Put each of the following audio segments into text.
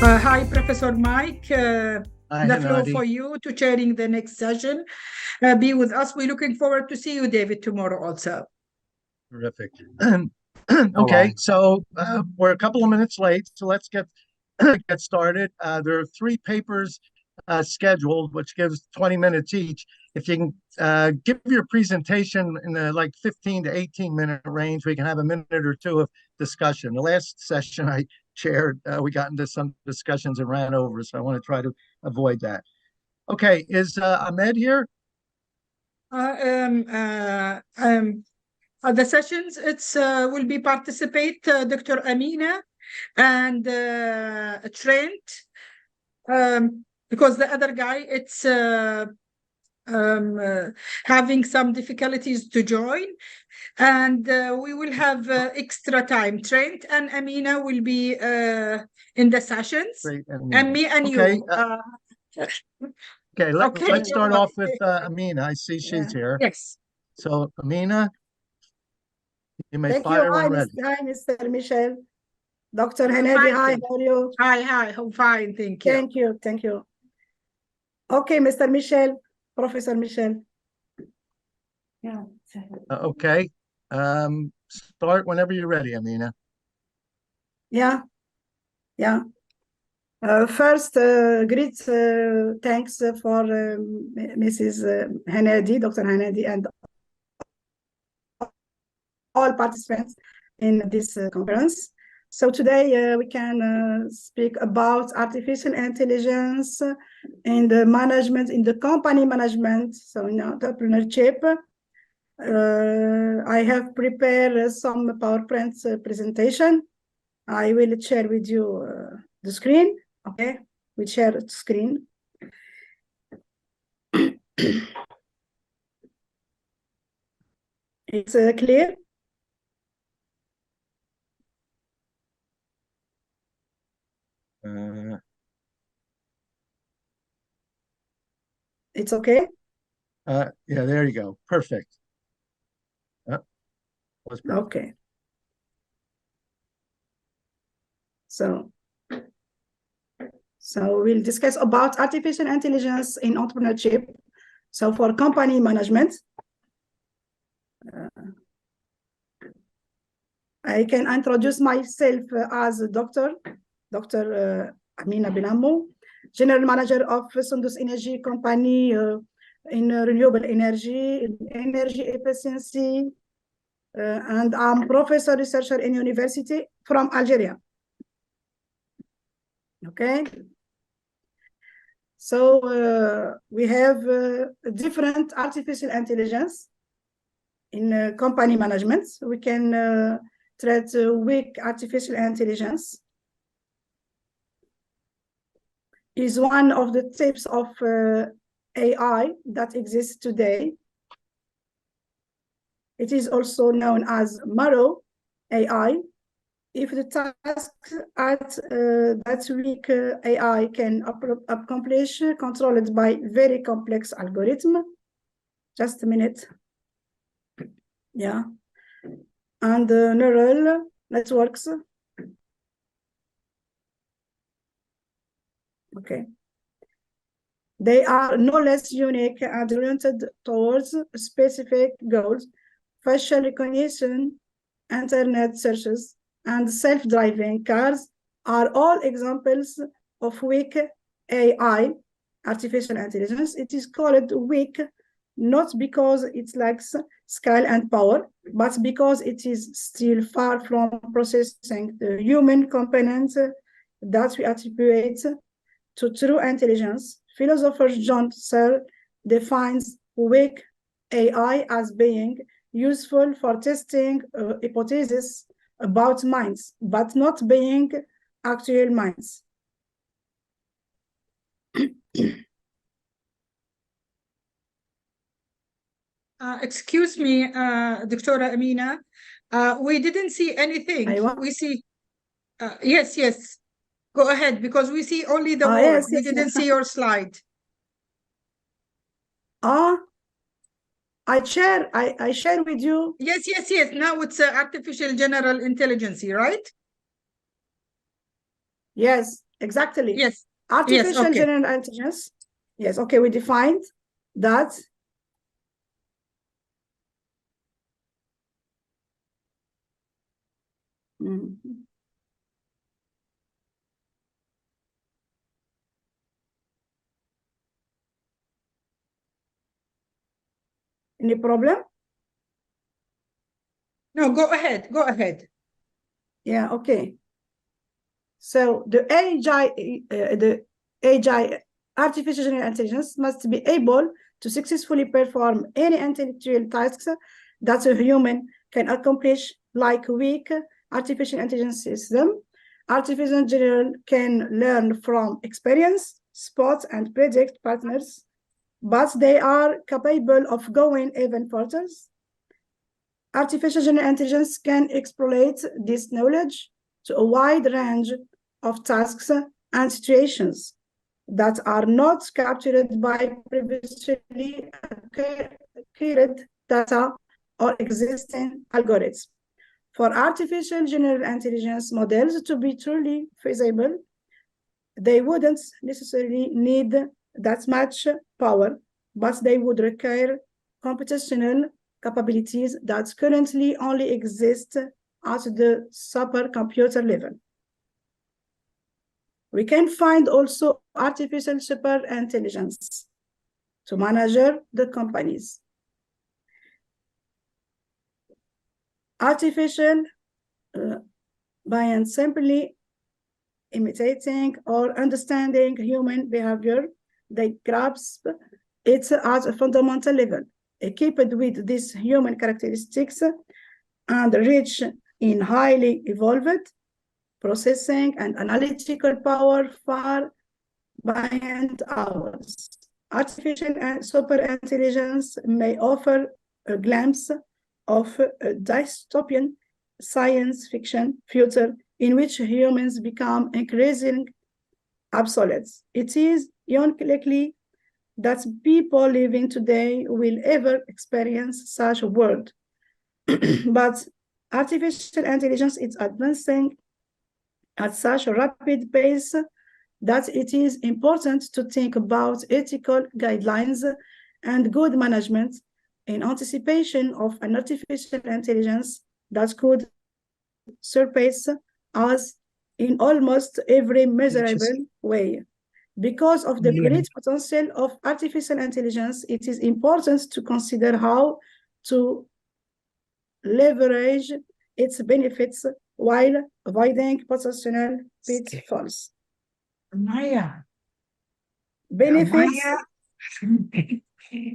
Hi, Professor Mike. Hi, The floor Hanadi. for you to chairing the next session. Be with us. We're looking forward to see you, David, tomorrow also. Terrific. Okay, so we're a couple of minutes late, so let's get started. There are three papers scheduled, which gives 20 minutes each. If you can give your presentation in the like 15 to 18-minute range, we can have a minute or two of discussion. The last session I chaired, we got into some discussions and ran over, so I want to try to avoid that. Okay, is Ahmed here? The sessions, it's will be participate Dr. Amina and Trent, because the other guy, it's having some difficulties to join, and we will have extra time. Trent and Amina will be in the sessions, Great, and me and okay. you. Okay, let's start off with Amina. I see she's here. Yes. So, Amina, you may Thank fire you. when ready. Hi, Mr. Michel. Dr.hanadi, hi, how are you? Hi, I'm fine, thank you. Thank you. Okay, Mr. Michel, Professor Michel. Yeah. Okay, start whenever you're ready, Amina. Yeah. First, great thanks for Mrs. Hanadi, Dr. Hanadi, and all participants in this conference. So today we can speak about artificial intelligence in the management, in the company management, so in entrepreneurship. I have prepared some PowerPoint presentation. I will share with you the screen. Okay, we share the screen. It's clear. It's okay. Yeah, there you go. Perfect. Okay. So we'll discuss about artificial intelligence in entrepreneurship. So for company management, I can introduce myself as a Dr. Amina bin Hammou, General Manager of Sundus Energy Company in renewable energy, energy efficiency, and I'm professor researcher in university from Algeria. Okay. So we have different artificial intelligence in company management. We can treat weak artificial intelligence is one of the types of AI that exists today. It is also known as maalel AI. If the task at that weak AI can accomplish, controlled by very complex algorithm. Just a minute. Yeah. And neural networks. Okay. They are no less unique and oriented towards specific goals, facial recognition, internet searches, and self-driving cars are all examples of weak AI, artificial intelligence. It is called weak, not because it lacks scale and power, but because it is still far from processing the human components that we attribute to true intelligence. Philosopher John Searle defines weak AI as being useful for testing hypotheses about minds, but not being actual minds. Excuse me, Dr. Amina, we didn't see anything. We see, yes. Go ahead, because we see only the word. Yes, we didn't see your slide. I share with you. Yes. Now it's artificial general intelligence, right? Yes, exactly. Yes. Artificial okay. general intelligence. Yes, okay, we defined that Any problem? No, go ahead. Go ahead. Yeah, okay. So the AI, artificial general intelligence, must be able to successfully perform any intellectual tasks that a human can accomplish, like weak artificial intelligence system. Artificial general can learn from experience, spot and predict patterns, but they are capable of going even further. Artificial general intelligence can exploit this knowledge to a wide range of tasks and situations that are not captured by previously acquired data or existing algorithms. For artificial general intelligence models to be truly feasible, they wouldn't necessarily need that much power, but they would require computational capabilities that currently only exist at the supercomputer level. We can find also artificial superintelligence to manage the companies. Artificial by simply imitating or understanding human behavior, they grasp it at a fundamental level, equipped with these human characteristics and rich in highly evolved processing and analytical power far beyond ours. Artificial and superintelligence may offer a glimpse of a dystopian science fiction future in which humans become increasingly obsolete. It is unlikely that people living today will ever experience such a world. But artificial intelligence is advancing at such a rapid pace that it is important to think about ethical guidelines and good management in anticipation of an artificial intelligence that could surpass us in almost every measurable way. Because of the great potential of artificial intelligence, it is important to consider how to leverage its benefits while avoiding potential pitfalls. Maya.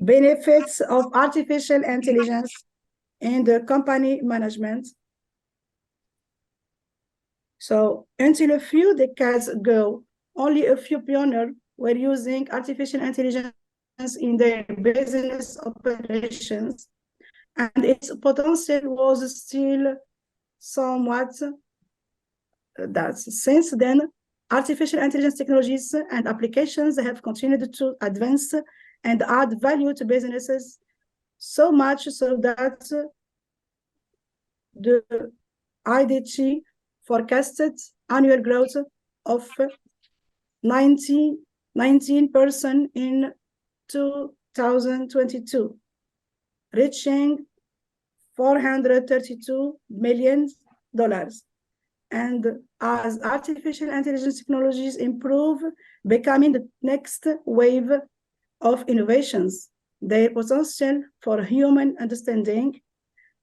Benefits of artificial intelligence in the company management. So until a few decades ago, only a few pioneers were using artificial intelligence in their business operations, and its potential was still somewhat that. Since then, artificial intelligence technologies and applications have continued to advance and add value to businesses, so much so that the IDT forecasted annual growth of 19% in 2022, reaching $432 million. And as artificial intelligence technologies improve, becoming the next wave of innovations, their potential for human understanding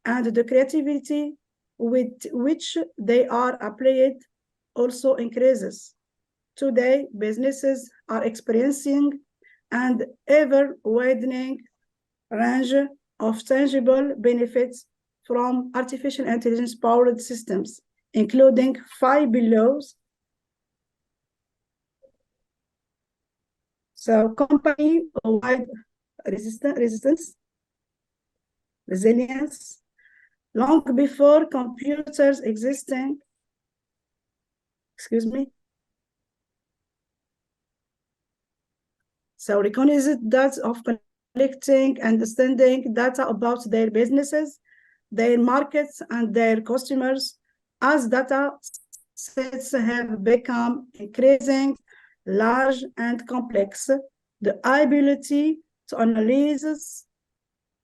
and the creativity with which they are applied also increases. Today, businesses are experiencing an ever-widening range of tangible benefits from artificial intelligence-powered systems, including 5 below. So company-wide resilience, long before computers existing, So recognized that of collecting and understanding data about their businesses, their markets, and their customers as data sets have become increasing large and complex. The ability to analyze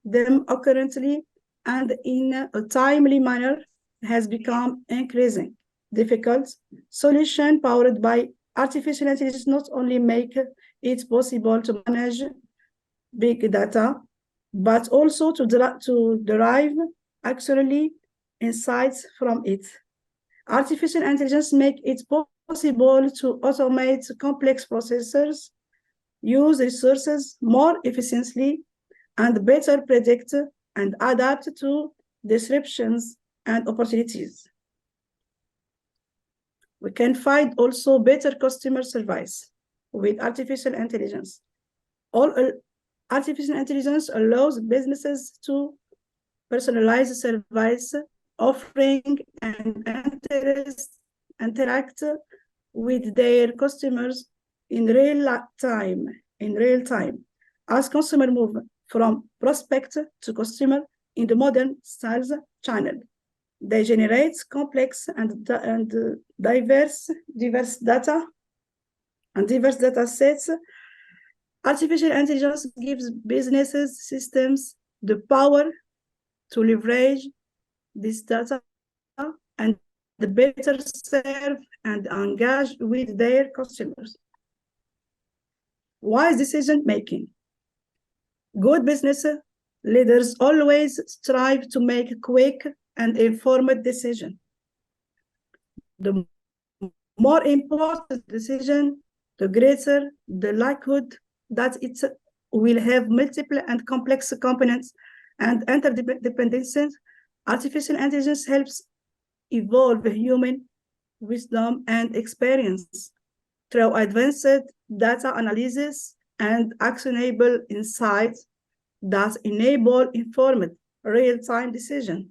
them accurately and in a timely manner has become increasing difficult. Solution powered by artificial intelligence not only make it possible to manage big data, but also to derive accurately insights from it. Artificial intelligence make it possible to automate complex processes, use resources more efficiently, and better predict and adapt to disruptions and opportunities. We can find also better customer service with artificial intelligence. Artificial intelligence allows businesses to personalize service, offering and interact with their customers in real time. As consumers move from prospect to customer in the modern sales channel, they generate complex and diverse data sets. Artificial intelligence gives businesses systems the power to leverage this data and better serve and engage with their customers. Wise decision making. Good business leaders always strive to make quick and informed decisions. The more important decision, the greater the likelihood that it will have multiple and complex components and interdependencies. Artificial intelligence helps evolve human wisdom and experience through advanced data analysis and actionable insights that enable informed real-time decision.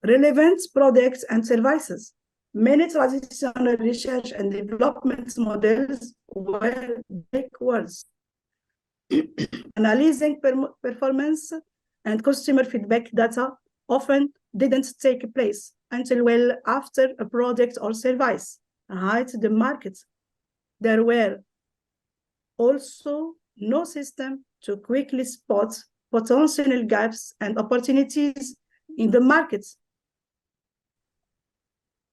Relevant products and services. Many traditional research and development models were backwards. Analyzing performance and customer feedback data often didn't take place until well after a product or service hit the market. There were also no system to quickly spot potential gaps and opportunities in the market.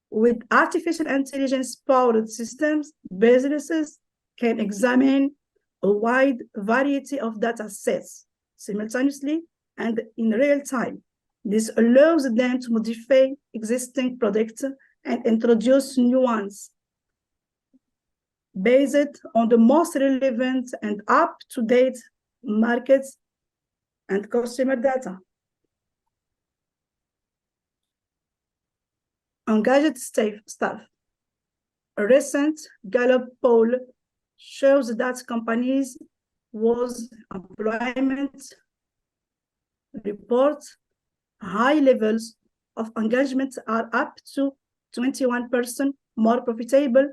With artificial intelligence-powered systems, businesses can examine a wide variety of data sets simultaneously and in real time. This allows them to modify existing products and introduce new ones based on the most relevant and up-to-date markets and customer data. Engaged staff. A recent Gallup poll shows that companies with employment report high levels of engagement are up to 21% more profitable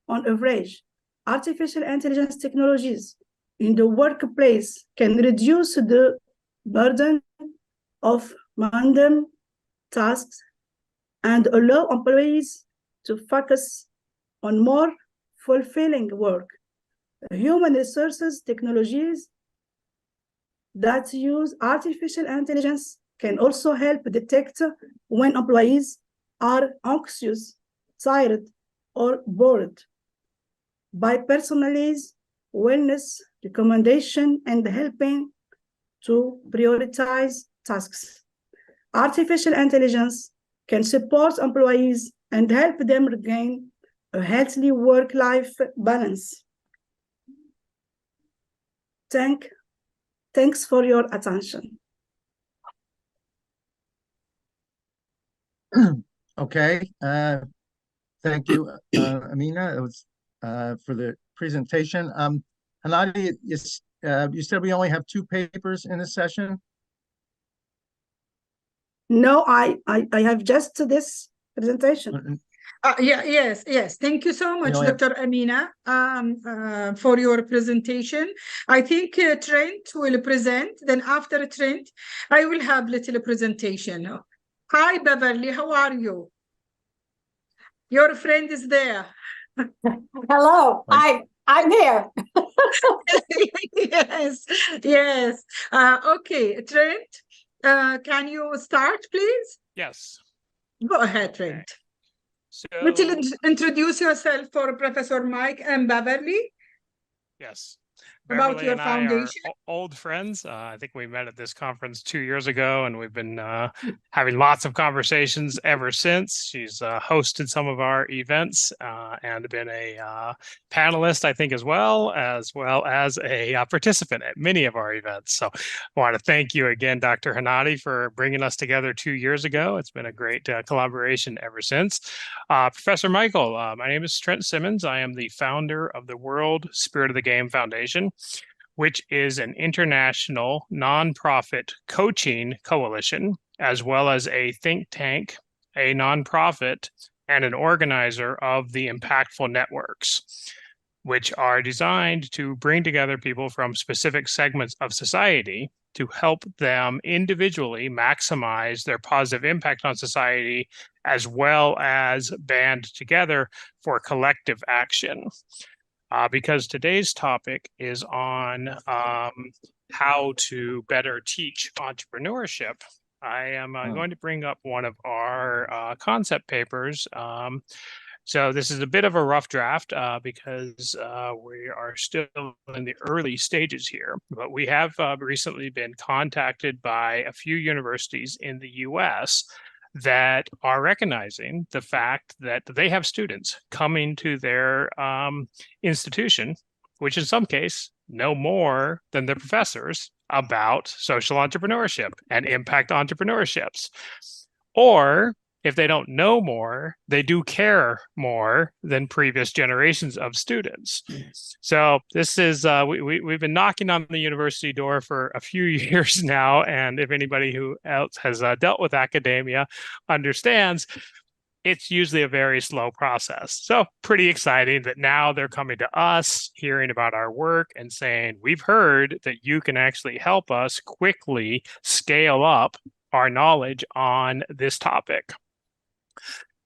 on average. Artificial intelligence technologies in the workplace can reduce the burden of mundane tasks and allow employees to focus on more fulfilling work. Human resources technologies that use artificial intelligence can also help detect when employees are anxious, tired, or bored by personalized wellness recommendation and helping to prioritize tasks. Artificial intelligence can support employees and help them regain a healthy work-life balance. Thanks for your attention. Okay, thank you, Amina. It was for the presentation. Hanadi, you said we only have 2 papers in this session? No, I have just this presentation. Yes. Thank you so much, Dr. Amina, for your presentation. I think Trent will present. Then after Trent, I will have little presentation. Hi, Beverly. How are you? Your friend is there. Hello, I'm here. Yes, yes. Okay, Trent, can you start, please? Yes. Go ahead, Trent. So, Introduce yourself for Professor Mike and Beverly. yes. About Beverly your and I foundation. are old friends. I think we met at this conference 2 years ago, and we've been having lots of conversations ever since. She's hosted some of our events and been a panelist, I think, as well as a participant at many of our events. So I want to thank you again, Dr. Hanadi, for bringing us together 2 years ago. It's been a great collaboration ever since. Professor Michael, my name is Trent Simmons. I am the founder of the World Spirit of the Game Foundation, which is an international nonprofit coaching coalition, as well as a think tank, a nonprofit, and an organizer of the Impactful Networks, which are designed to bring together people from specific segments of society to help them individually maximize their positive impact on society, as well as band together for collective action. Because today's topic is on how to better teach entrepreneurship, I am going to bring up one of our concept papers. So this is a bit of a rough draft because we are still in the early stages here, but we have recently been contacted by a few universities in the US that are recognizing the fact that they have students coming to their institution, which in some case know more than the professors about social entrepreneurship and impact entrepreneurships. Or if they don't know more, they do care more than previous generations of students. So this is, we've been knocking on the university door for a few years now. And if anybody who else has dealt with academia understands, it's usually a very slow process. So pretty exciting that now they're coming to us, hearing about our work and saying, we've heard that you can actually help us quickly scale up our knowledge on this topic.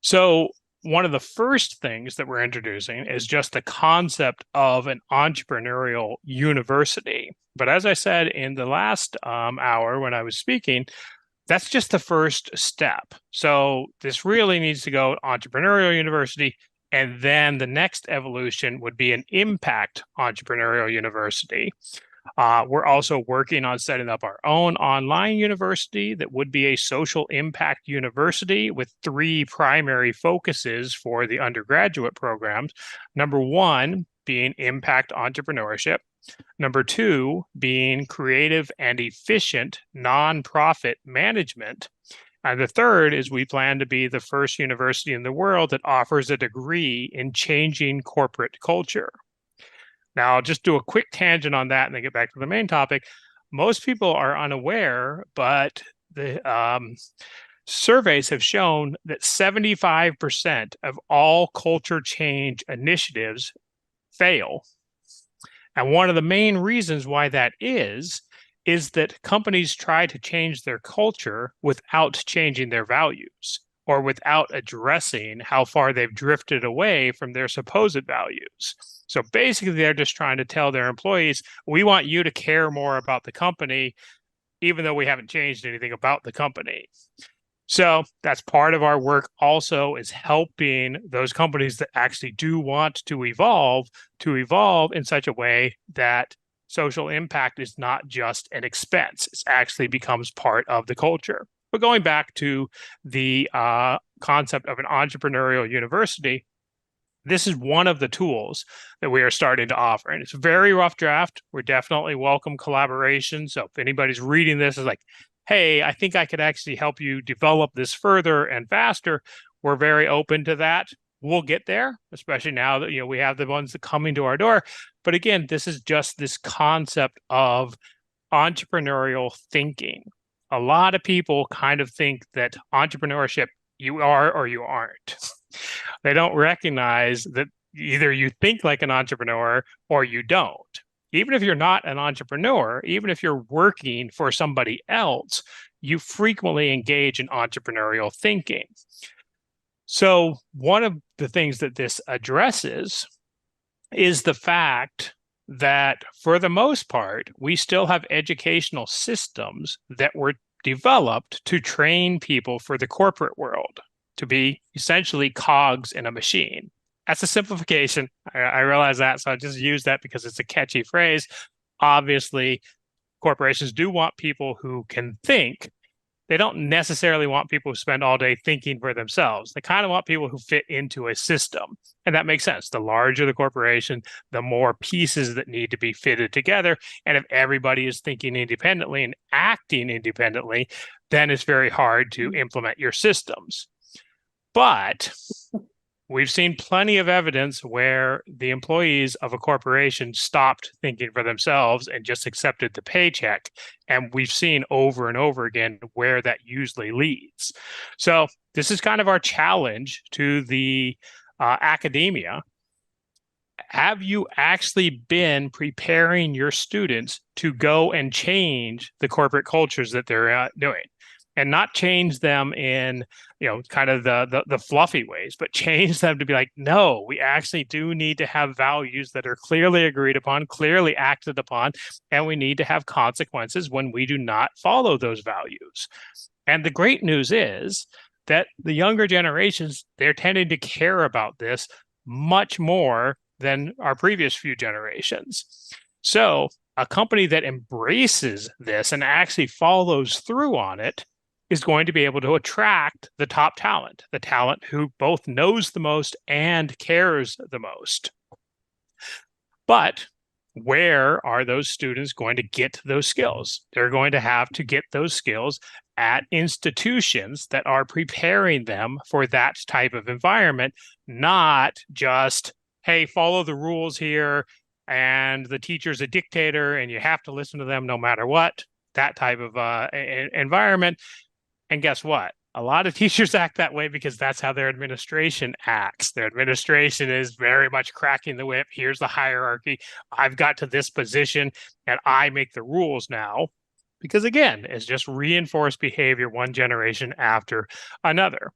So one of the first things that we're introducing is just the concept of an entrepreneurial university. But as I said in the last hour when I was speaking, that's just the first step. So this really needs to go entrepreneurial university, and then the next evolution would be an impact entrepreneurial university. We're also working on setting up our own online university that would be a social impact university with 3 primary focuses for the undergraduate programs. Number 1 being impact entrepreneurship. Number 2 being creative and efficient nonprofit management. And the third is we plan to be the first university in the world that offers a degree in changing corporate culture. Now, I'll just do a quick tangent on that and then get back to the main topic. Most people are unaware, but the surveys have shown that 75% of all culture change initiatives fail. And one of the main reasons why that is that companies try to change their culture without changing their values or without addressing how far they've drifted away from their supposed values. So basically, they're just trying to tell their employees, we want you to care more about the company, even though we haven't changed anything about the company. So that's part of our work also, is helping those companies that actually do want to evolve in such a way that social impact is not just an expense. It actually becomes part of the culture. But going back to the concept of an entrepreneurial university, this is one of the tools that we are starting to offer. And it's a very rough draft. We definitely welcome collaboration. So if anybody's reading this is like, hey, I think I could actually help you develop this further and faster, we're very open to that. We'll get there, especially now that we have the ones that coming to our door. But again, this is just this concept of entrepreneurial thinking. A lot of people kind of think that entrepreneurship, you are or you aren't. They don't recognize that either you think like an entrepreneur or you don't. Even if you're not an entrepreneur, even if you're working for somebody else, you frequently engage in entrepreneurial thinking. So one of the things that this addresses is the fact that for the most part, we still have educational systems that were developed to train people for the corporate world, to be essentially cogs in a machine. That's a simplification. I realize that, so I just use that because it's a catchy phrase. Obviously, corporations do want people who can think. They don't necessarily want people who spend all day thinking for themselves. They kind of want people who fit into a system. And that makes sense. The larger the corporation, the more pieces that need to be fitted together. And if everybody is thinking independently and acting independently, then it's very hard to implement your systems. But we've seen plenty of evidence where the employees of a corporation stopped thinking for themselves and just accepted the paycheck. And we've seen over and over again where that usually leads. So this is kind of our challenge to the academia. Have you actually been preparing your students to go and change the corporate cultures that they're doing? And not change them in, kind of the fluffy ways, but change them to be like, no, we actually do need to have values that are clearly agreed upon, clearly acted upon, and we need to have consequences when we do not follow those values. And the great news is that the younger generations, they're tending to care about this much more than our previous few generations. So a company that embraces this and actually follows through on it is going to be able to attract the top talent, the talent who both knows the most and cares the most. But where are those students going to get those skills? They're going to have to get those skills at institutions that are preparing them for that type of environment, not just, hey, follow the rules here, and the teacher's a dictator, and you have to listen to them no matter what, that type of environment. And guess what? A lot of teachers act that way because that's how their administration acts. Their administration is very much cracking the whip. Here's the hierarchy. I've got to this position and I make the rules now. Because again, it's just reinforced behavior one generation after another.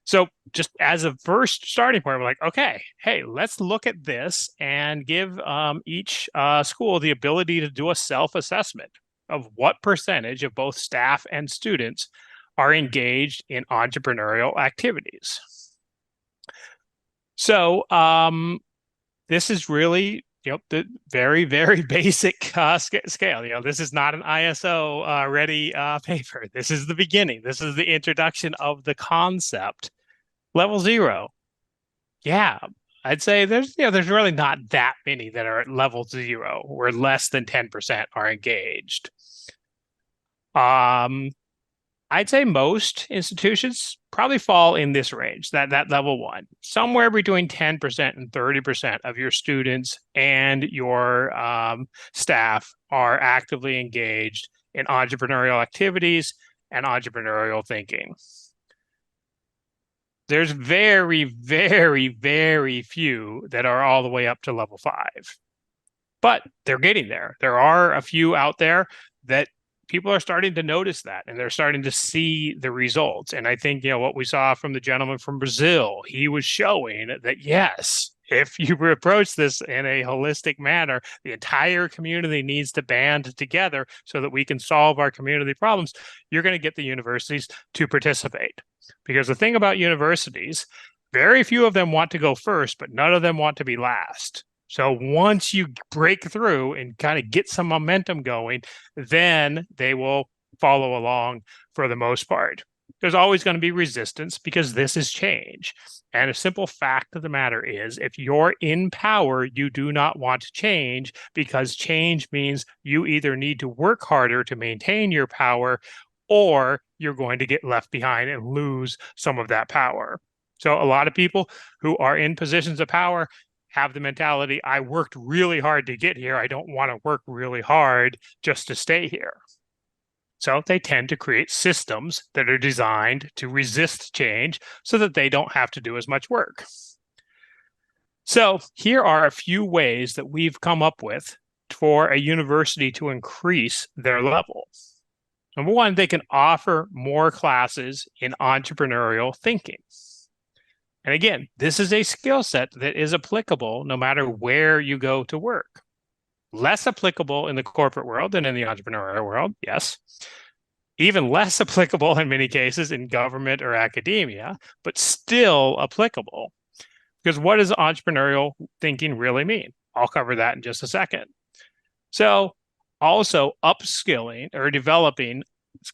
So just as a first starting point, we're like, okay, hey, let's look at this and give each school the ability to do a self-assessment of what percentage of both staff and students are engaged in entrepreneurial activities. So this is really, the very, very basic scale. This is not an ISO ready paper. This is the beginning. This is the introduction of the concept. Level 0. Yeah, I'd say there's really not that many that are at level 0, where less than 10% are engaged. I'd say most institutions probably fall in this range, that level 1, somewhere between 10% and 30% of your students and your staff are actively engaged in entrepreneurial activities and entrepreneurial thinking. There's very, very, very few that are all the way up to level 5, but they're getting there. There are a few out there that people are starting to notice that, and they're starting to see the results. And I think, what we saw from the gentleman from Brazil, he was showing that, yes, if you approach this in a holistic manner, the entire community needs to band together so that we can solve our community problems. You're going to get the universities to participate. Because the thing about universities, very few of them want to go first, but none of them want to be last. So once you break through and kind of get some momentum going, then they will follow along for the most part. There's always going to be resistance because this is change. And a simple fact of the matter is, if you're in power, you do not want change, because change means you either need to work harder to maintain your power, or you're going to get left behind and lose some of that power. So a lot of people who are in positions of power have the mentality, I worked really hard to get here. I don't want to work really hard just to stay here. So they tend to create systems that are designed to resist change so that they don't have to do as much work. So here are a few ways that we've come up with for a university to increase their level. Number one, they can offer more classes in entrepreneurial thinking. And again, this is a skill set that is applicable no matter where you go to work. Less applicable in the corporate world than in the entrepreneurial world, yes. Even less applicable in many cases in government or academia, but still applicable. Because what does entrepreneurial thinking really mean? I'll cover that in just a second. So also upskilling or developing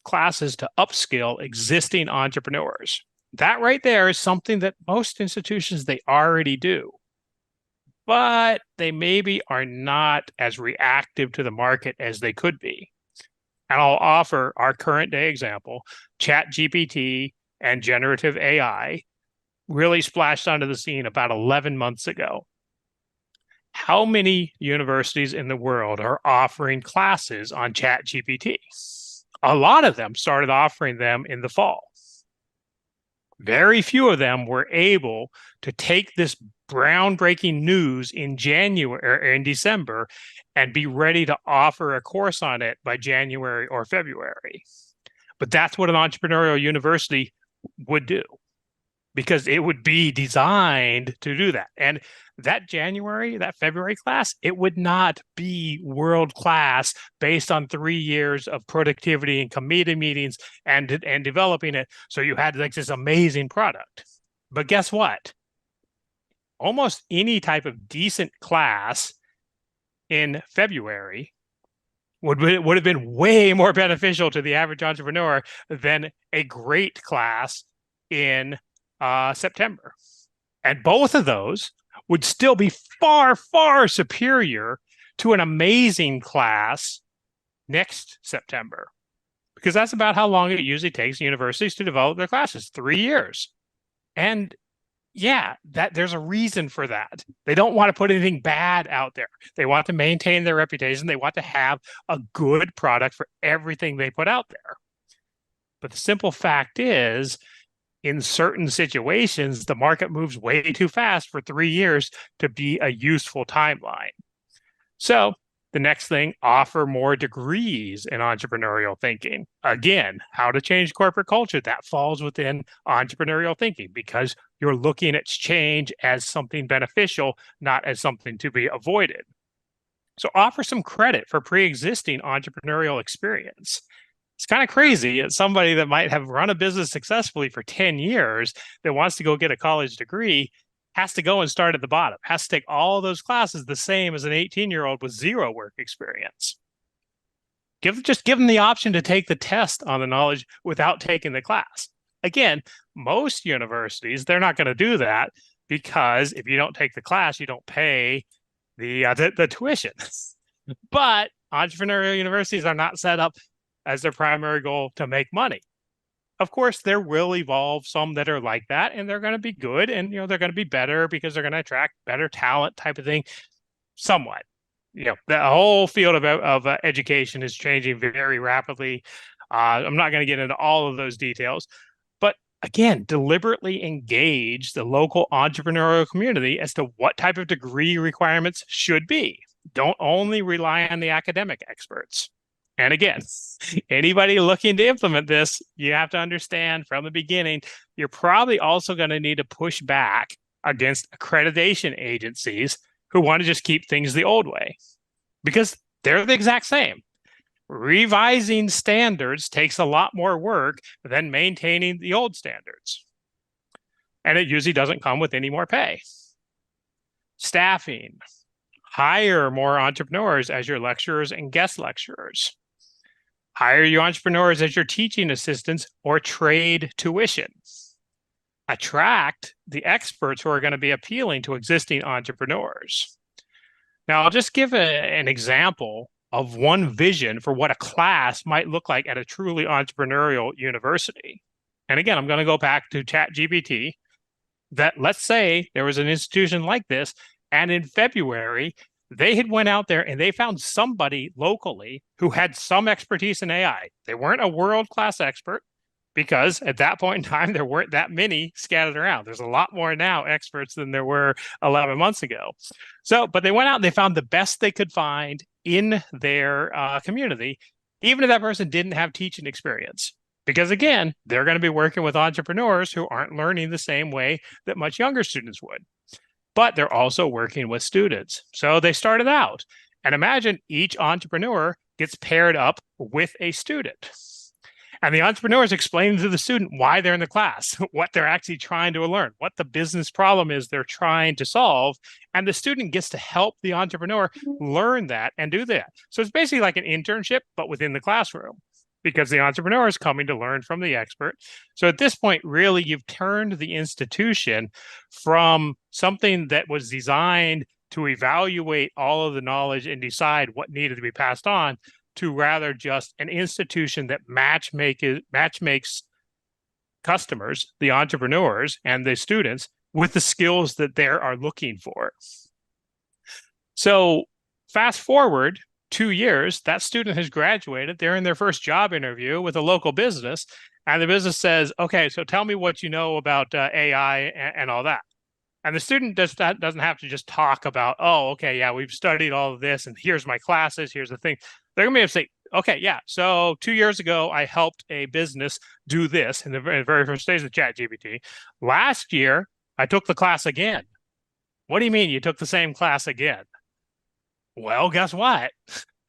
classes to upskill existing entrepreneurs. That right there is something that most institutions, they already do. But they maybe are not as reactive to the market as they could be. And I'll offer our current day example, ChatGPT and generative AI really splashed onto the scene about 11 months ago. How many universities in the world are offering classes on ChatGPT? A lot of them started offering them in the fall. Very few of them were able to take this groundbreaking news in January or in December and be ready to offer a course on it by January or February. But that's what an entrepreneurial university would do, because it would be designed to do that. And that February class, it would not be world-class based on 3 years of productivity and committee meetings and developing it. So you had like this amazing product. But guess what? Almost any type of decent class in February would have been way more beneficial to the average entrepreneur than a great class in September. And both of those would still be far, far superior to an amazing class next September, because that's about how long it usually takes universities to develop their classes, 3 years. And yeah, there's a reason for that. They don't want to put anything bad out there. They want to maintain their reputation. They want to have a good product for everything they put out there. But the simple fact is, in certain situations, the market moves way too fast for 3 years to be a useful timeline. So the next thing, offer more degrees in entrepreneurial thinking. Again, how to change corporate culture, that falls within entrepreneurial thinking, because you're looking at change as something beneficial, not as something to be avoided. So offer some credit for pre-existing entrepreneurial experience. It's kind of crazy that somebody that might have run a business successfully for 10 years that wants to go get a college degree has to go and start at the bottom, has to take all those classes the same as an 18-year-old with 0 work experience. Just give them the option to take the test on the knowledge without taking the class. Again, most universities, they're not going to do that, because if you don't take the class, you don't pay the tuition. But entrepreneurial universities are not set up as their primary goal to make money. Of course, there will evolve some that are like that, and they're going to be good, and they're going to be better because they're going to attract better talent, type of thing. Somewhat, the whole field of education is changing very rapidly. I'm not going to get into all of those details, but again, deliberately engage the local entrepreneurial community as to what type of degree requirements should be. Don't only rely on the academic experts. And again, anybody looking to implement this, you have to understand from the beginning, you're probably also going to need to push back against accreditation agencies who want to just keep things the old way, because they're the exact same. Revising standards takes a lot more work than maintaining the old standards. And it usually doesn't come with any more pay. Staffing. Hire more entrepreneurs as your lecturers and guest lecturers. Hire your entrepreneurs as your teaching assistants or trade tuition. Attract the experts who are going to be appealing to existing entrepreneurs. Now, I'll just give an example of one vision for what a class might look like at a truly entrepreneurial university. And again, I'm going to go back to ChatGPT. That, let's say there was an institution like this, and in February, they had went out there and they found somebody locally who had some expertise in AI. They weren't a world-class expert, because at that point in time, there weren't that many scattered around. There's a lot more now experts than there were 11 months ago. But they went out and they found the best they could find in their community, even if that person didn't have teaching experience, Because again, they're going to be working with entrepreneurs who aren't learning the same way that much younger students would. But they're also working with students. So they started out. And imagine each entrepreneur gets paired up with a student. And the entrepreneur is explaining to the student why they're in the class, what they're actually trying to learn, what the business problem is they're trying to solve. And the student gets to help the entrepreneur learn that and do that. So it's basically like an internship, but within the classroom, because the entrepreneur is coming to learn from the expert. So at this point, really, you've turned the institution from something that was designed to evaluate all of the knowledge and decide what needed to be passed on, to rather just an institution that matchmakes customers, the entrepreneurs and the students, with the skills that they are looking for. So fast forward 2 years, that student has graduated. They're in their first job interview with a local business, and the business says, okay, so tell me what you know about AI and all that. And the student doesn't have to just talk about, oh, okay, yeah, we've studied all of this, and here's my classes, here's the thing. They're going to be able to say, okay, yeah, so 2 years ago, I helped a business do this in the very first stage of ChatGPT. Last year, I took the class again. What do you mean you took the same class again? Well, guess what?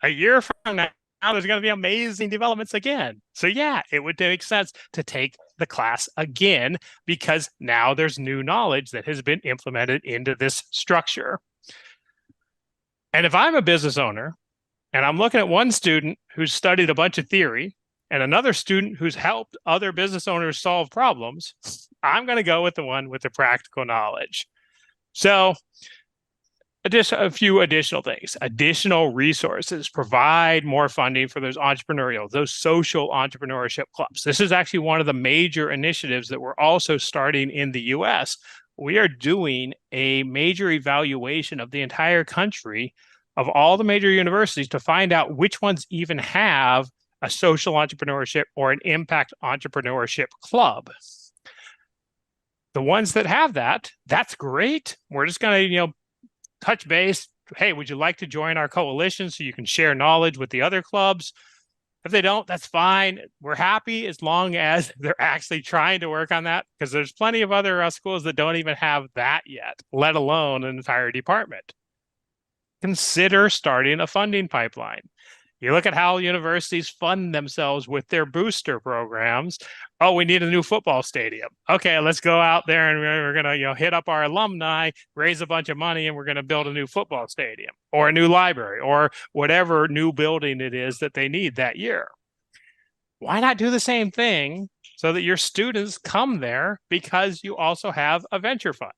A year from now, there's going to be amazing developments again. So yeah, it would make sense to take the class again, because now there's new knowledge that has been implemented into this structure. And if I'm a business owner and I'm looking at one student who's studied a bunch of theory and another student who's helped other business owners solve problems, I'm going to go with the one with the practical knowledge. So a few additional things. Additional resources, provide more funding for those entrepreneurial, those social entrepreneurship clubs. This is actually one of the major initiatives that we're also starting in the US. We are doing a major evaluation of the entire country, of all the major universities, to find out which ones even have a social entrepreneurship or an impact entrepreneurship club. The ones that have that, that's great. We're just going to, touch base. Hey, would you like to join our coalition so you can share knowledge with the other clubs? If they don't, that's fine. We're happy as long as they're actually trying to work on that, because there's plenty of other schools that don't even have that yet, let alone an entire department. Consider starting a funding pipeline. You look at how universities fund themselves with their booster programs. Oh, we need a new football stadium. Okay, let's go out there and we're going to, hit up our alumni, raise a bunch of money, and we're going to build a new football stadium or a new library or whatever new building it is that they need that year. Why not do the same thing so that your students come there because you also have a venture fund?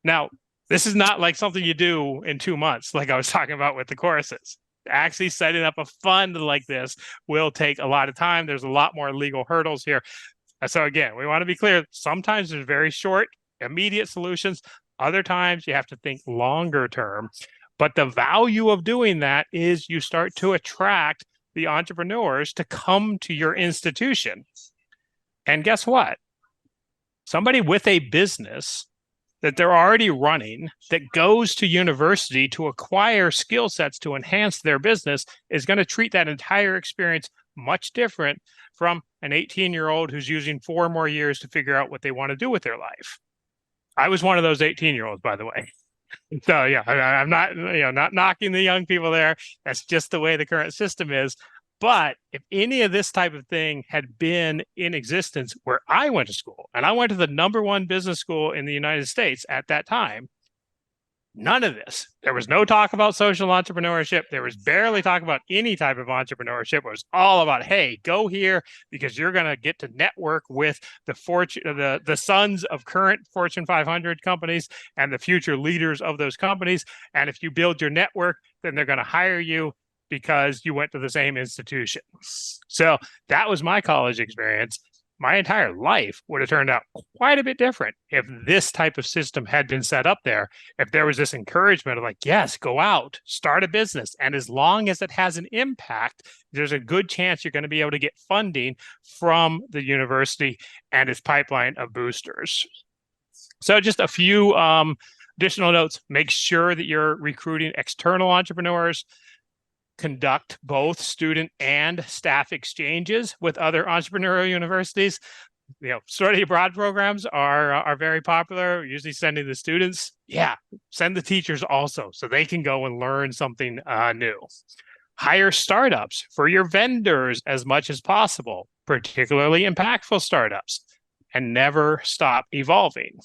Now, this is not like something you do in 2 months, like I was talking about with the courses. Actually setting up a fund like this will take a lot of time. There's a lot more legal hurdles here. So again, we want to be clear. Sometimes there's very short, immediate solutions. Other times you have to think longer term. But the value of doing that is you start to attract the entrepreneurs to come to your institution. And guess what? Somebody with a business that they're already running that goes to university to acquire skill sets to enhance their business is going to treat that entire experience much different from an 18-year-old who's using 4 more years to figure out what they want to do with their life. I was one of those 18-year-olds, by the way. So yeah, I'm not, not knocking the young people there. That's just the way the current system is. But if any of this type of thing had been in existence where I went to school, and I went to the #1 business school in the United States at that time, none of this. There was no talk about social entrepreneurship. There was barely talk about any type of entrepreneurship. It was all about, hey, go here because you're going to get to network with the sons of current Fortune 500 companies and the future leaders of those companies. And if you build your network, then they're going to hire you because you went to the same institution. So that was my college experience. My entire life would have turned out quite a bit different if this type of system had been set up there. If there was this encouragement of like, yes, go out, start a business. And as long as it has an impact, there's a good chance you're going to be able to get funding from the university and its pipeline of boosters. So just a few additional notes. Make sure that you're recruiting external entrepreneurs. conduct both student and staff exchanges with other entrepreneurial universities. Study abroad programs are very popular, usually sending the students. Yeah, send the teachers also so they can go and learn something new. Hire startups for your vendors as much as possible, particularly impactful startups, and never stop evolving.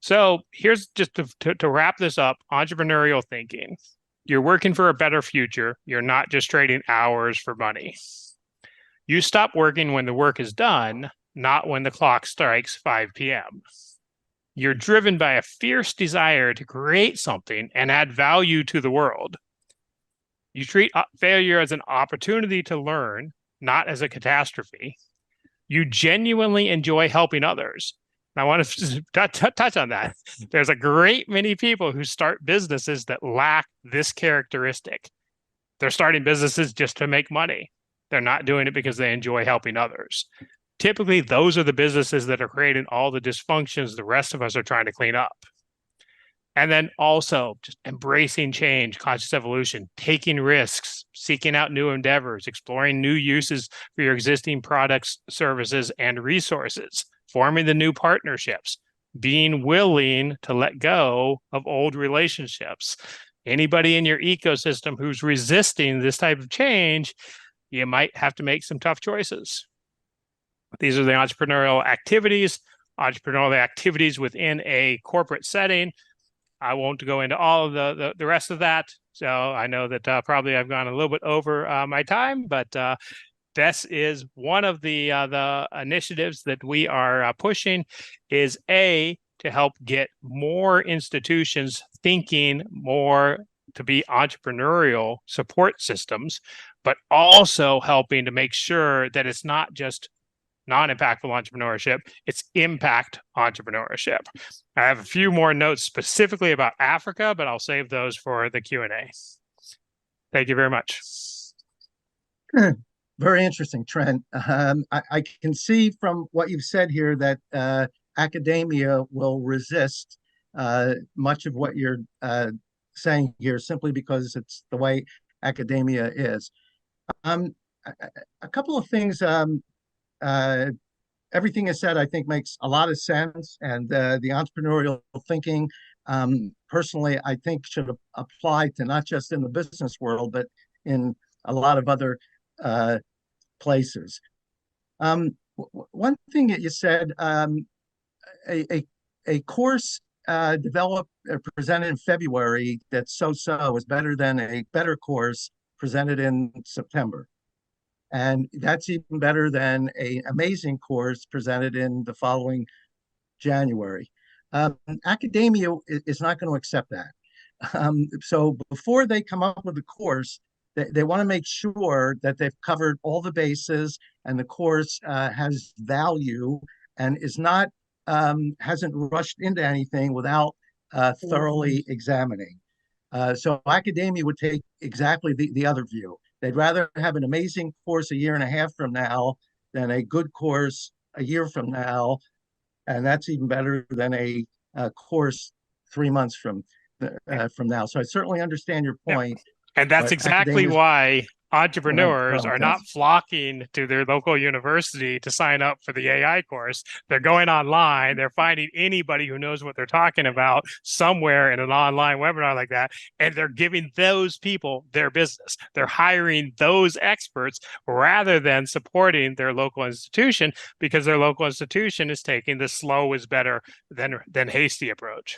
So here's just to wrap this up, entrepreneurial thinking. You're working for a better future. You're not just trading hours for money. You stop working when the work is done, not when the clock strikes 5 p.m. You're driven by a fierce desire to create something and add value to the world. You treat failure as an opportunity to learn, not as a catastrophe. You genuinely enjoy helping others. I want to touch on that. There's a great many people who start businesses that lack this characteristic. They're starting businesses just to make money. They're not doing it because they enjoy helping others. Typically, those are the businesses that are creating all the dysfunctions the rest of us are trying to clean up. And then also just embracing change, conscious evolution, taking risks, seeking out new endeavors, exploring new uses for your existing products, services, and resources, forming the new partnerships, being willing to let go of old relationships. Anybody in your ecosystem who's resisting this type of change, you might have to make some tough choices. These are the entrepreneurial activities within a corporate setting. I won't go into all of the rest of that. So I know that probably I've gone a little bit over my time, but this is one of the initiatives that we are pushing is to help get more institutions thinking more to be entrepreneurial support systems, but also helping to make sure that it's not just non-impactful entrepreneurship, it's impact entrepreneurship. I have a few more notes specifically about Africa, but I'll save those for the Q&A. Thank you very much. Very interesting, Trent. I can see from what you've said here that academia will resist much of what you're saying here simply because it's the way academia is. A couple of things, everything is said, I think makes a lot of sense, and the entrepreneurial thinking, personally, I think should apply to not just in the business world, but in a lot of other places. One thing that you said, a course developed presented in February that's so-so is better than a better course presented in September. And that's even better than an amazing course presented in the following January. Academia is not going to accept that. So before they come up with a course, they want to make sure that they've covered all the bases and the course has value and is not hasn't rushed into anything without thoroughly examining. So academia would take exactly the other view. They'd rather have an amazing course a year and a half from now than a good course a year from now, and that's even better than a course 3 months from now. So I certainly understand your point. And that's exactly why entrepreneurs are not flocking to their local university to sign up for the AI course. They're going online. They're finding anybody who knows what they're talking about somewhere in an online webinar like that, and they're giving those people their business. They're hiring those experts rather than supporting their local institution, because their local institution is taking the slow is better than hasty approach.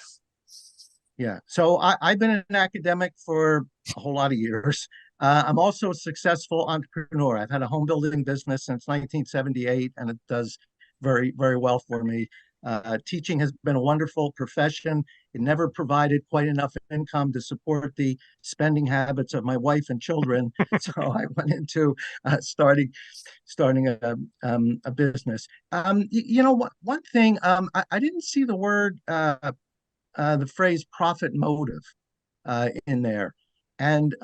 Yeah. So I've been an academic for a whole lot of years. I'm also a successful entrepreneur. I've had a home building business since 1978, and it does very, very well for me. Teaching has been a wonderful profession. It never provided quite enough income to support the spending habits of my wife and children. So I went into starting a business. You know, one thing, I didn't see the word, the phrase profit motive in there. And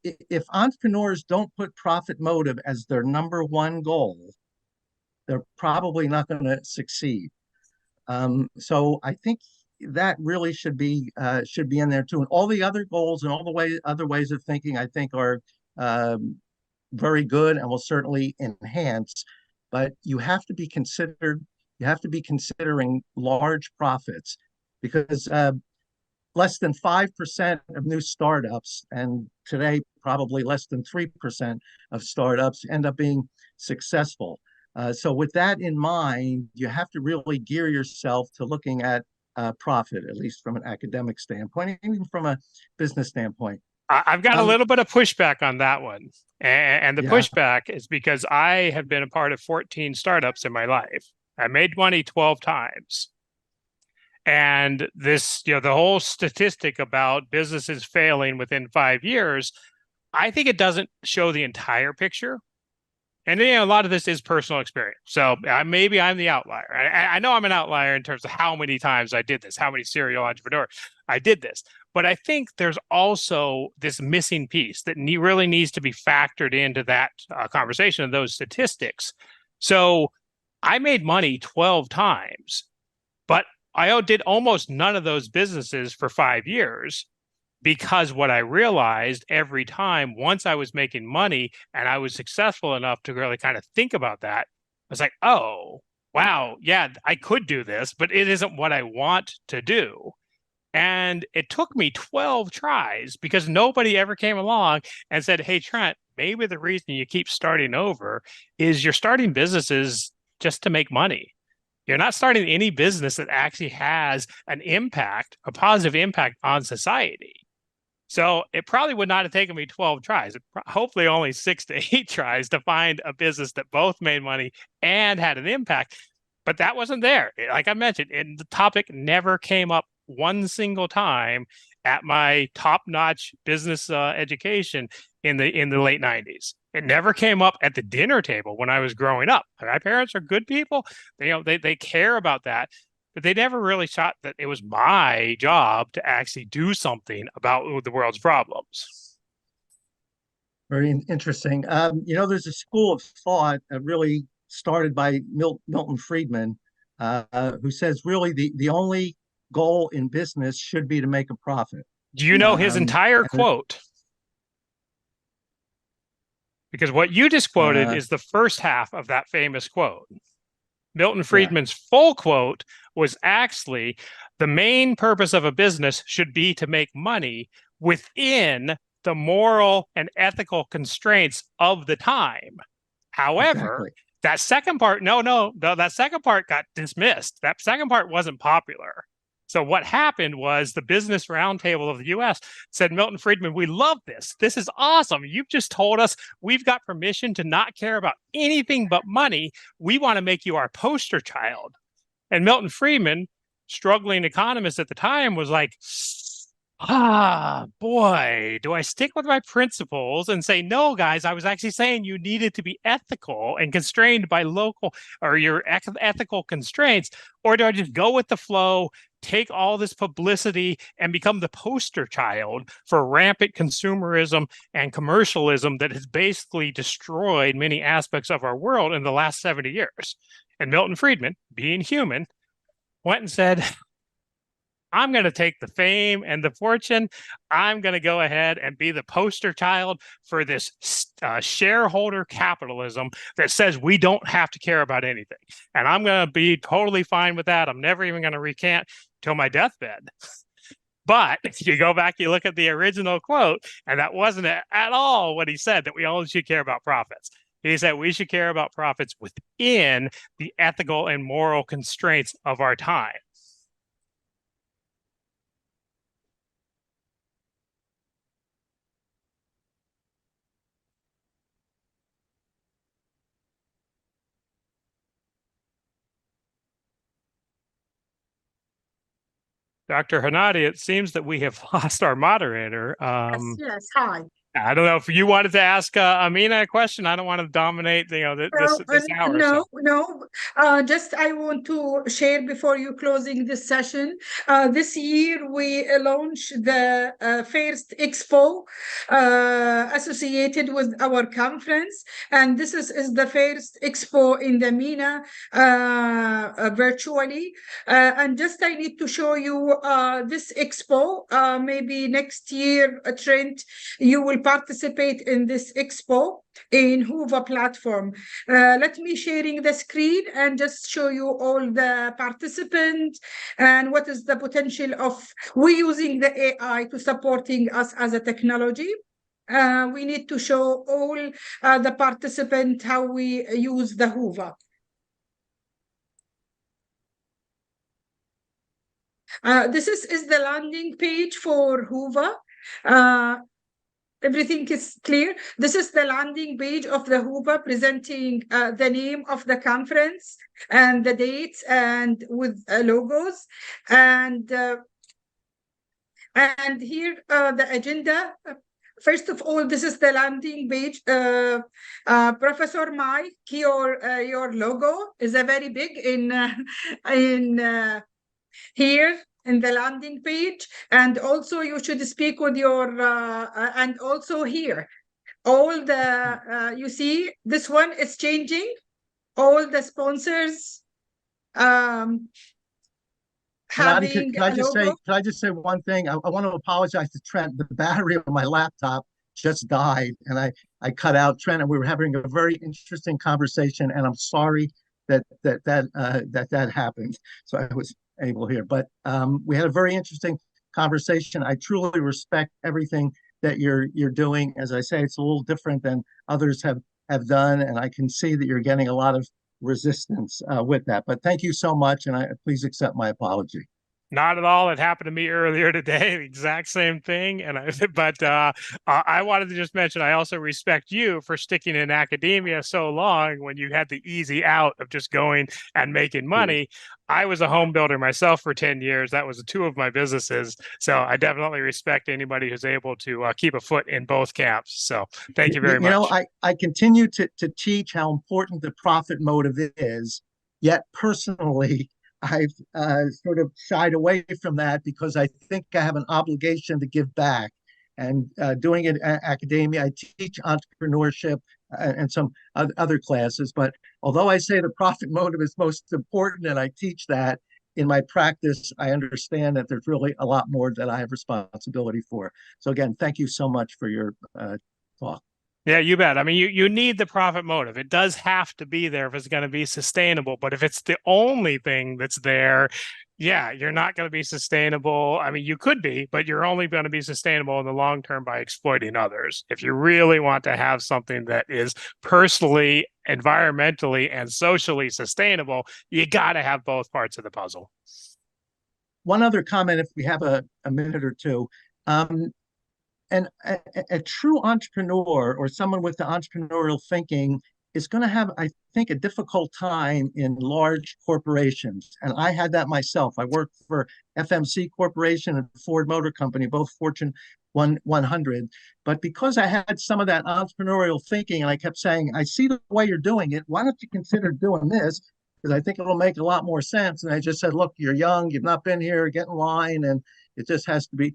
if entrepreneurs don't put profit motive as their number one goal, they're probably not going to succeed. So I think that really should be in there too. And all the other goals and all the other ways of thinking, I think, are very good and will certainly enhance. But you have to be considered. You have to be considering large profits, because less than 5% of new startups, and today probably less than 3% of startups, end up being successful. So with that in mind, you have to really gear yourself to looking at profit, at least from an academic standpoint, even from a business standpoint. I've got a little bit of pushback on that one. And the pushback is because I have been a part of 14 startups in my life. I made money 12 times. And this, the whole statistic about businesses failing within 5 years, I think it doesn't show the entire picture. And a lot of this is personal experience. So maybe I'm the outlier. I know I'm an outlier in terms of how many times I did this, how many serial entrepreneurs I did this. But I think there's also this missing piece that really needs to be factored into that conversation of those statistics. So I made money 12 times, but I did almost none of those businesses for 5 years, because what I realized every time, once I was making money and I was successful enough to really kind of think about that, I was like, oh, wow, yeah, I could do this, but it isn't what I want to do. And it took me 12 tries because nobody ever came along and said, hey, Trent, maybe the reason you keep starting over is you're starting businesses just to make money. You're not starting any business that actually has an impact, a positive impact on society. So it probably would not have taken me 12 tries, hopefully only 6 to 8 tries to find a business that both made money and had an impact. But that wasn't there. Like I mentioned, and the topic never came up one single time at my top-notch business education in the late 90s. It never came up at the dinner table when I was growing up. My parents are good people. They care about that, but they never really thought that it was my job to actually do something about the world's problems. Very interesting. There's a school of thought really started by Milton Friedman, who says really the only goal in business should be to make a profit. Do you know his entire quote? Because what you just quoted is the first half of that famous quote. Milton Friedman's full quote was actually, the main purpose of a business should be to make money within the moral and ethical constraints of the time. However, that second part, no, that second part got dismissed. That second part wasn't popular. So what happened was the Business Roundtable of the U.S. said, Milton Friedman, we love this. This is awesome. You've just told us we've got permission to not care about anything but money. We want to make you our poster child. And Milton Friedman, struggling economist at the time, was like, boy, do I stick with my principles and say, no, guys, I was actually saying you needed to be ethical and constrained by local or your ethical constraints, or do I just go with the flow, take all this publicity and become the poster child for rampant consumerism and commercialism that has basically destroyed many aspects of our world in the last 70 years? And Milton Friedman, being human, went and said, I'm going to take the fame and the fortune. I'm going to go ahead and be the poster child for this shareholder capitalism that says we don't have to care about anything. And I'm going to be totally fine with that. I'm never even going to recant till my deathbed. But if you go back, you look at the original quote, and that wasn't at all what he said, that we only should care about profits. He said we should care about profits within the ethical and moral constraints of our time. Dr. Hanadi, it seems that we have lost our moderator. Yes, hi. I don't know if you wanted to ask Amina a question. I don't want to dominate, this hour. No, no. Just I want to share before you closing this session. This year we launched the first expo associated with our conference, and this is the first expo in the MENA virtually. And just I need to show you this expo. Maybe next year, Trent, you will participate in this expo in Hoover platform. Let me sharing the screen and just show you all the participants and what is the potential of we using the AI to supporting us as a technology. We need to show all the participants how we use the Hoover. This is the landing page for Hoover. Everything is clear. This is the landing page of the Hoover presenting the name of the conference and the dates and with logos. And here the agenda. First of all, this is the landing page. Professor Mike, your logo is a very big in here in the landing page, and also you should speak with your and also here all the you see this one is changing, all the sponsors having can I just say one thing? I want to apologize to Trent. The battery on my laptop just died, and I cut out Trent, and we were having a very interesting conversation, and I'm sorry that happened. So I was able here, but we had a very interesting conversation. I truly respect everything that you're doing. As I say, it's a little different than others have done, and I can see that you're getting a lot of resistance with that. But thank you so much, and please accept my apology. Not at all. It happened to me earlier today, the exact same thing. And I wanted to just mention, I also respect you for sticking in academia so long when you had the easy out of just going and making money. I was a home builder myself for 10 years. That was two of my businesses. So I definitely respect anybody who's able to keep a foot in both camps. So thank you very much. You know, I continue to teach how important the profit motive is, yet personally, I've sort of shied away from that because I think I have an obligation to give back. And doing it in academia, I teach entrepreneurship and some other classes. But although I say the profit motive is most important and I teach that, in my practice, I understand that there's really a lot more that I have responsibility for. So again, thank you so much for your talk. Yeah, you bet. I mean, you need the profit motive. It does have to be there if it's going to be sustainable. But if it's the only thing that's there, yeah, you're not going to be sustainable. I mean, you could be, but you're only going to be sustainable in the long term by exploiting others. If you really want to have something that is personally, environmentally, and socially sustainable, you got to have both parts of the puzzle. One other comment, if we have a minute or two. And a true entrepreneur or someone with the entrepreneurial thinking is going to have, I think, a difficult time in large corporations. And I had that myself. I worked for FMC Corporation and Ford Motor Company, both Fortune 100. But because I had some of that entrepreneurial thinking, and I kept saying, I see the way you're doing it. Why don't you consider doing this? Because I think it'll make a lot more sense. And I just said, look, you're young, you've not been here, get in line, and it just has to be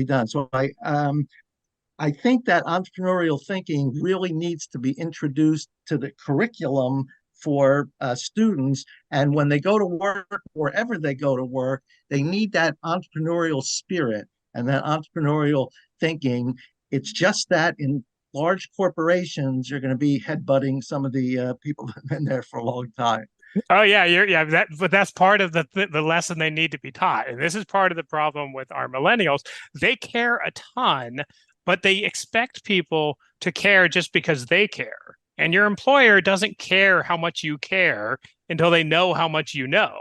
done. So I think that entrepreneurial thinking really needs to be introduced to the curriculum for students. And when they go to work, wherever they go to work, they need that entrepreneurial spirit and that entrepreneurial thinking. It's just that in large corporations, you're going to be headbutting some of the people that have been there for a long time. Oh yeah, but that's part of the lesson they need to be taught. And this is part of the problem with our millennials. They care a ton, but they expect people to care just because they care. And your employer doesn't care how much you care until they know how much you know.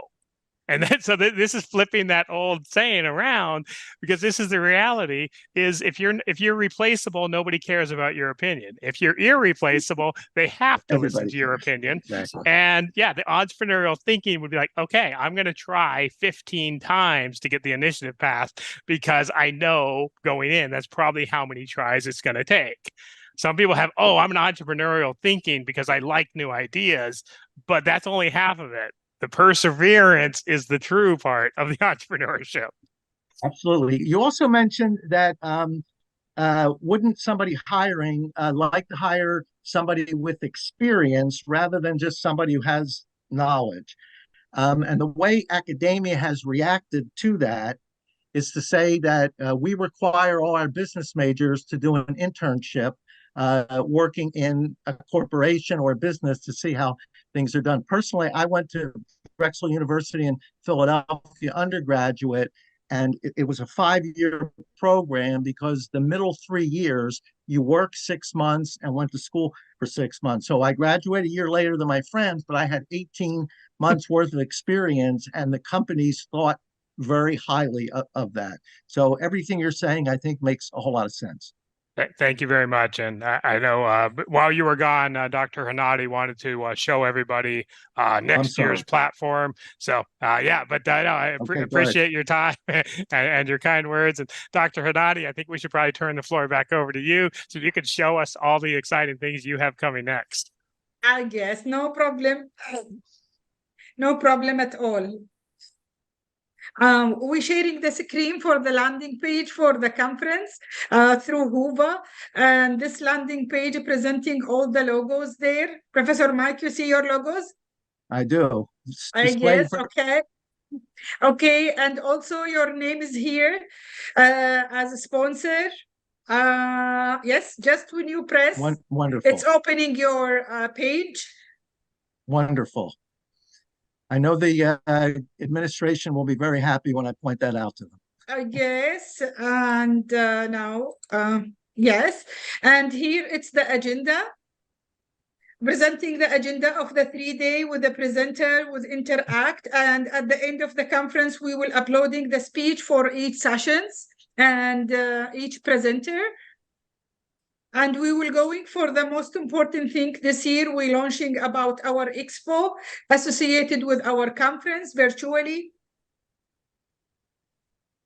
And then, so this is flipping that old saying around, because this is the reality: is if you're replaceable, nobody cares about your opinion. If you're irreplaceable, they have to listen to your opinion. Exactly. And yeah, the entrepreneurial thinking would be like, okay, I'm going to try 15 times to get the initiative passed, because I know going in that's probably how many tries it's going to take. Some people have, oh, I'm an entrepreneurial thinking because I like new ideas, but that's only half of it. The perseverance is the true part of the entrepreneurship. Absolutely. You also mentioned that wouldn't somebody hiring like to hire somebody with experience rather than just somebody who has knowledge? And the way academia has reacted to that is to say that we require all our business majors to do an internship working in a corporation or a business to see how things are done. Personally, I went to Drexel University in Philadelphia undergraduate, and it was a 5-year program, because the middle 3 years you work 6 months and went to school for 6 months. So I graduated a year later than my friends, but I had 18 months worth of experience, and the companies thought very highly of that. So everything you're saying, I think, makes a whole lot of sense. Thank you very much. And I know while you were gone, Dr. Hanadi wanted to show everybody next year's platform. So yeah, but I appreciate your time and your kind words. And Dr. Hanadi, I think we should probably turn the floor back over to you so you can show us all the exciting things you have coming next. I guess, no problem. No problem at all. We're sharing the screen for the landing page for the conference through Hoover, and this landing page presenting all the logos there. Professor Mike, you see your logos? I do. I guess, okay. Okay, and also your name is here as a sponsor. Yes, just when you press, wonderful. It's opening your page. Wonderful. I know the administration will be very happy when I point that out to them. Yes, and now, yes, and here it's the agenda, presenting the agenda of the 3-day with the presenter, with interact, and at the end of the conference, we will uploading the speech for each sessions and each presenter. And we will going for the most important thing this year. We're launching about our expo associated with our conference virtually.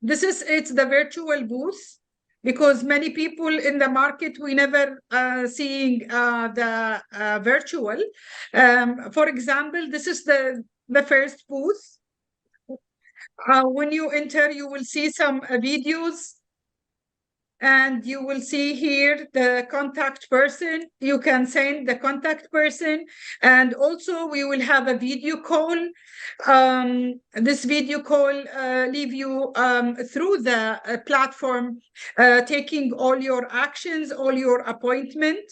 It's the virtual booth, because many people in the market, we never seeing the virtual. For example, this is the first booth. When you enter, you will see some videos. And you will see here the contact person. You can send the contact person. And also we will have a video call. This video call leave you through the platform, taking all your actions, all your appointment.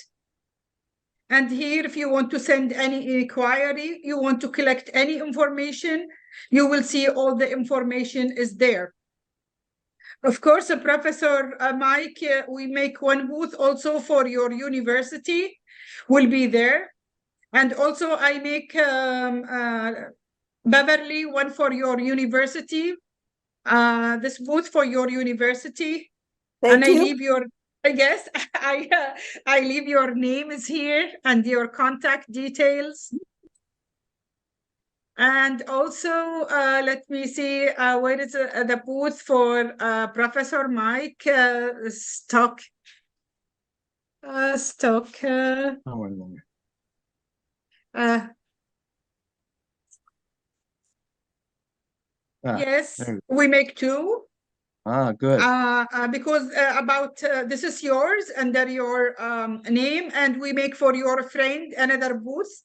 And here, if you want to send any inquiry, you want to collect any information, you will see all the information is there. Of course, Professor Mike, we make one booth also for your university, will be there. And also I make Beverly one for your university, this booth for your university. Thank you. I leave your, yes, I leave your name is here and your contact details. And also, let me see, where is the booth for Professor Mike? Stock. Yes, we make two. Good. Because about this is yours under your name, and we make for your friend another booth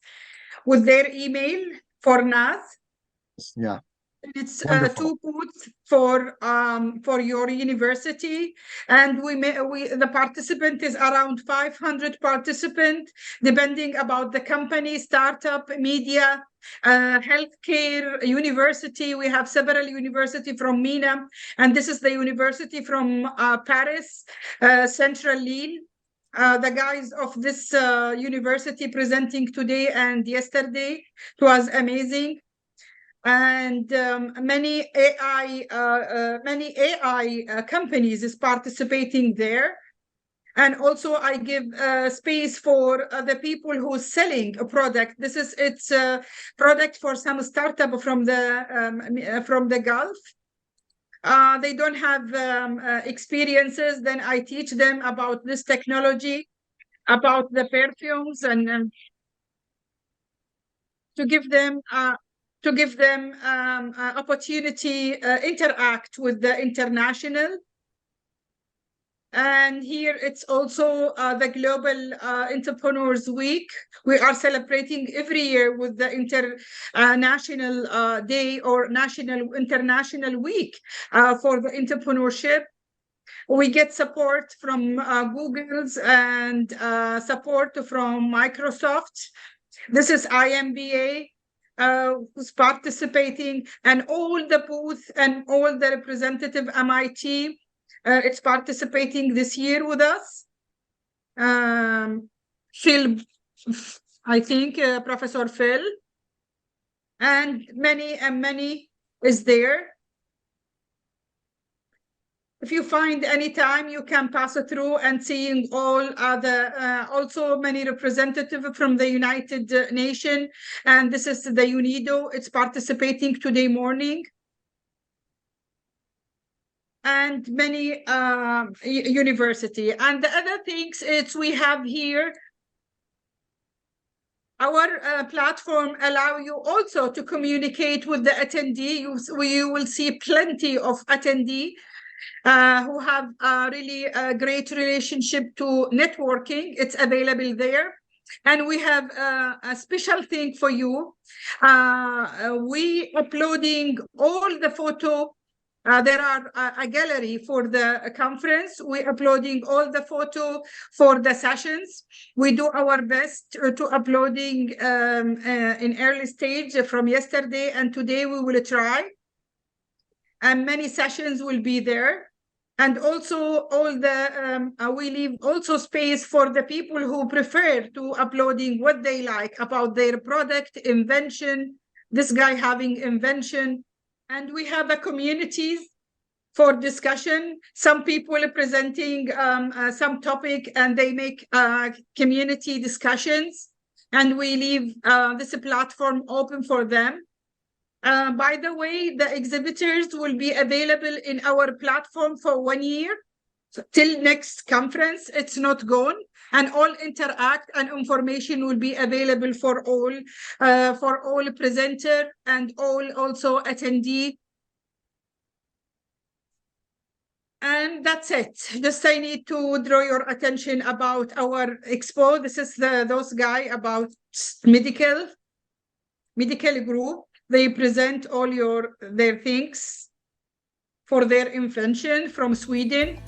with their email. For NAS, yeah, it's 2 booths for your university, and the participant is around 500 participants, depending about the company, startup, media, healthcare, university. We have several university from MENA, and this is the university from Paris, Central Lille. The guys of this university presenting today and yesterday. It was amazing. and many AI companies is participating there. And also I give space for the people who are selling a product. It's a product for some startup from the Gulf. They don't have experiences. Then I teach them about this technology, about the perfumes, and to give them opportunity interact with the international. And here it's also the Global Entrepreneurs Week. We are celebrating every year with the International Day or International Week for the entrepreneurship. We get support from Google's and support from Microsoft. This is IMBA who's participating, and all the booth and all the representative MIT. It's participating this year with us. Phil, I think, Professor Phil, and many is there. If you find any time, you can pass it through and seeing all the also many representatives from the United Nations, and this is the UNIDO. It's participating today morning. And many university. And the other things is we have here our platform allow you also to communicate with the attendee. You will see plenty of attendee who have really a great relationship to networking. It's available there. And we have a special thing for you. We uploading all the photo. There are a gallery for the conference. We're uploading all the photo for the sessions. We do our best to uploading in early stage from yesterday, and today we will try. And many sessions will be there. And also all the we leave also space for the people who prefer to uploading what they like about their product, invention, this guy having invention. And we have a communities for discussion. Some people are presenting some topic and they make community discussions. And we leave this platform open for them. By the way, the exhibitors will be available in our platform for 1 year. So till next conference, it's not gone. And all interact and information will be available for all presenter and all also attendee. And that's it. Just I need to draw your attention about our expo. This is those guy about medical group. They present all their things for their invention from Sweden.